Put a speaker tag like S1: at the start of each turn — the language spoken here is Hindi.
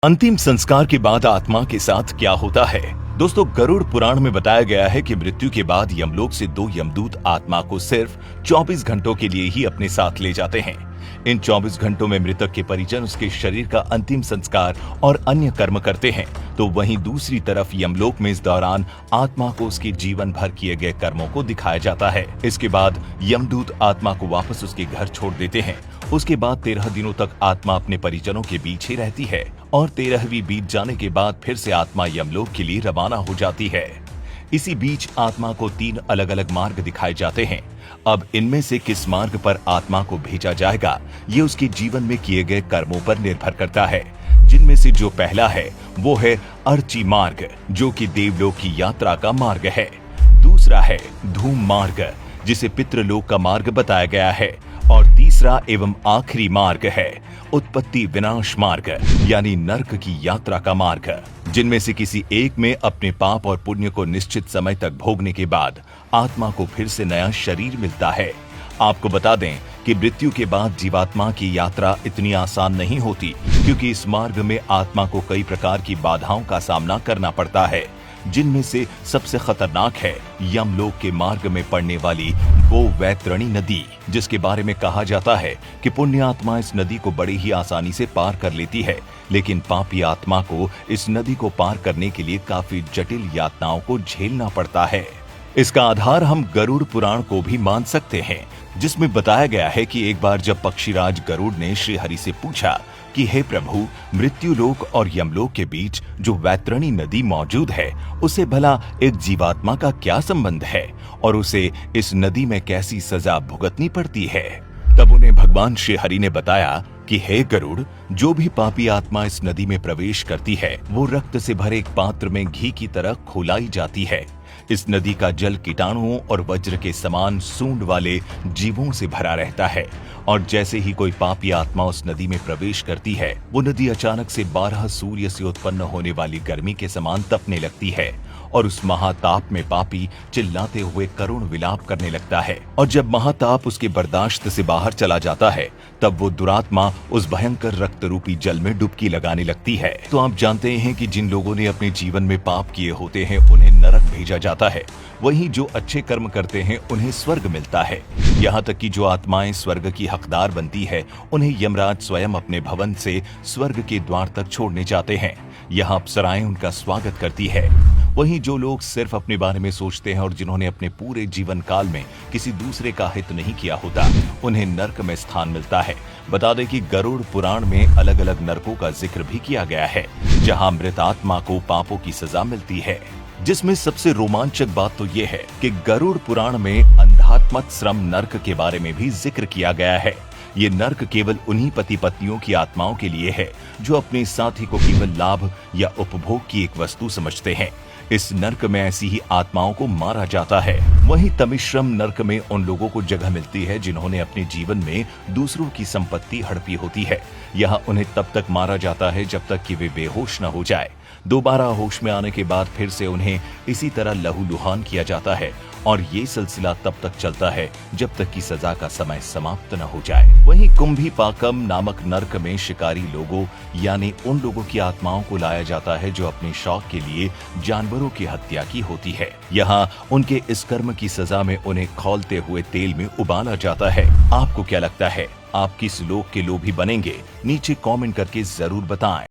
S1: अंतिम संस्कार के बाद आत्मा के साथ क्या होता है? दोस्तों, गरुड़ पुराण में बताया गया है कि मृत्यु के बाद यमलोक से दो यमदूत आत्मा को सिर्फ 24 घंटों के लिए ही अपने साथ ले जाते हैं। इन 24 घंटों में मृतक के परिजन उसके शरीर का अंतिम संस्कार और अन्य कर्म करते हैं, तो वहीं दूसरी तरफ यमलोक में इस दौरान आत्मा को उसके जीवन भर किए गए कर्मों को दिखाया जाता है। इसके बाद यमदूत आत्मा को वापस उसके घर छोड़ देते हैं। उसके बाद 13 दिनों तक आत्मा अपने परिजनों के बीच ही रहती है और 13वीं बीत जाने के बाद फिर से आत्मा यमलोक के लिए रवाना हो जाती है। इसी बीच आत्मा को 3 अलग अलग मार्ग दिखाए जाते हैं। अब इनमें से किस मार्ग पर आत्मा को भेजा जाएगा, ये उसके जीवन में किए गए कर्मों पर निर्भर करता है, जिनमें से जो पहला है वो है अर्ची मार्ग, जो कि देवलोक की यात्रा का मार्ग है। दूसरा है धूम मार्ग, जिसे पितृलोक का मार्ग बताया गया है, और तीसरा एवं आखिरी मार्ग है उत्पत्ति विनाश मार्ग, यानी नर्क की यात्रा का मार्ग, जिनमें से किसी एक में अपने पाप और पुण्य को निश्चित समय तक भोगने के बाद आत्मा को फिर से नया शरीर मिलता है। आपको बता दें कि मृत्यु के बाद जीवात्मा की यात्रा इतनी आसान नहीं होती, क्योंकि इस मार्ग में आत्मा को कई प्रकार की बाधाओं का सामना करना पड़ता है, जिनमें से सबसे खतरनाक है यमलोक के मार्ग में पड़ने वाली वो वैतरणी नदी, जिसके बारे में कहा जाता है कि पुण्य आत्मा इस नदी को बड़ी ही आसानी से पार कर लेती है, लेकिन पापी आत्मा को इस नदी को पार करने के लिए काफी जटिल यातनाओं को झेलना पड़ता है। इसका आधार हम गरुड़ पुराण को भी मान सकते हैं, जिसमें बताया गया है कि एक बार जब पक्षीराज गरुड़ ने श्री हरि से पूछा कि हे प्रभु, मृत्यु लोक और यमलोक के बीच जो वैतरणी नदी मौजूद है, उसे भला एक जीवात्मा का क्या संबंध है और उसे इस नदी में कैसी सजा भुगतनी पड़ती है? तब उन्हें भगवान श्री हरि ने बताया कि हे गरुड़, जो भी पापी आत्मा इस नदी में प्रवेश करती है, वो रक्त से भरे एक पात्र में घी की तरह खौलाई जाती है। इस नदी का जल कीटाणुओं और वज्र के समान सूंड वाले जीवों से भरा रहता है, और जैसे ही कोई पापी आत्मा उस नदी में प्रवेश करती है, वो नदी अचानक से 12 सूर्य से उत्पन्न होने वाली गर्मी के समान तपने लगती है, और उस महाताप में पापी चिल्लाते हुए करुण विलाप करने लगता है। और जब महाताप उसके बर्दाश्त से बाहर चला जाता है, तब वो दुरात्मा उस भयंकर रक्त रूपी जल में डुबकी लगाने लगती है। तो आप जानते हैं कि जिन लोगों ने अपने जीवन में पाप किए होते हैं, उन्हें नरक भेजा जाता है, वहीं जो अच्छे कर्म करते हैं उन्हें स्वर्ग मिलता है। यहाँ तक कि जो आत्माएं स्वर्ग की हकदार बनती है, उन्हें यमराज स्वयं अपने भवन से स्वर्ग के द्वार तक छोड़ने जाते हैं। यहाँ अप्सराएं उनका स्वागत करती है। वहीं जो लोग सिर्फ अपने बारे में सोचते हैं और जिन्होंने अपने पूरे जीवन काल में किसी दूसरे का हित नहीं किया होता, उन्हें नर्क में स्थान मिलता है। बता दें कि गरुड़ पुराण में अलग अलग नरकों का जिक्र भी किया गया है, जहां मृत आत्मा को पापों की सजा मिलती है। जिसमें सबसे रोमांचक बात तो ये है कि गरुड़ पुराण में अंधात्मत श्रम नर्क के बारे में भी जिक्र किया गया है। ये नर्क केवल उन्हीं पति पत्नियों की आत्माओं के लिए है जो अपने साथी को केवल लाभ या उपभोग की एक वस्तु समझते हैं। इस नर्क में ऐसी ही आत्माओं को मारा जाता है। वहीं तमिश्रम नर्क में उन लोगों को जगह मिलती है जिन्होंने अपने जीवन में दूसरों की संपत्ति हड़पी होती है। यहाँ उन्हें तब तक मारा जाता है जब तक कि वे बेहोश न हो जाए। दोबारा होश में आने के बाद फिर से उन्हें इसी तरह लहूलुहान किया जाता है, और ये सिलसिला तब तक चलता है जब तक कि सजा का समय समाप्त न हो जाए। वहीं कुंभी पाकम नामक नर्क में शिकारी लोगों, यानी उन लोगों की आत्माओं को लाया जाता है जो अपने शौक के लिए जानवरों की हत्या की होती है। यहाँ उनके इस कर्म की सजा में उन्हें खौलते हुए तेल में उबाला जाता है। आपको क्या लगता है, आप किस लोक के लोभी बनेंगे? नीचे कमेंट करके जरूर बताएं।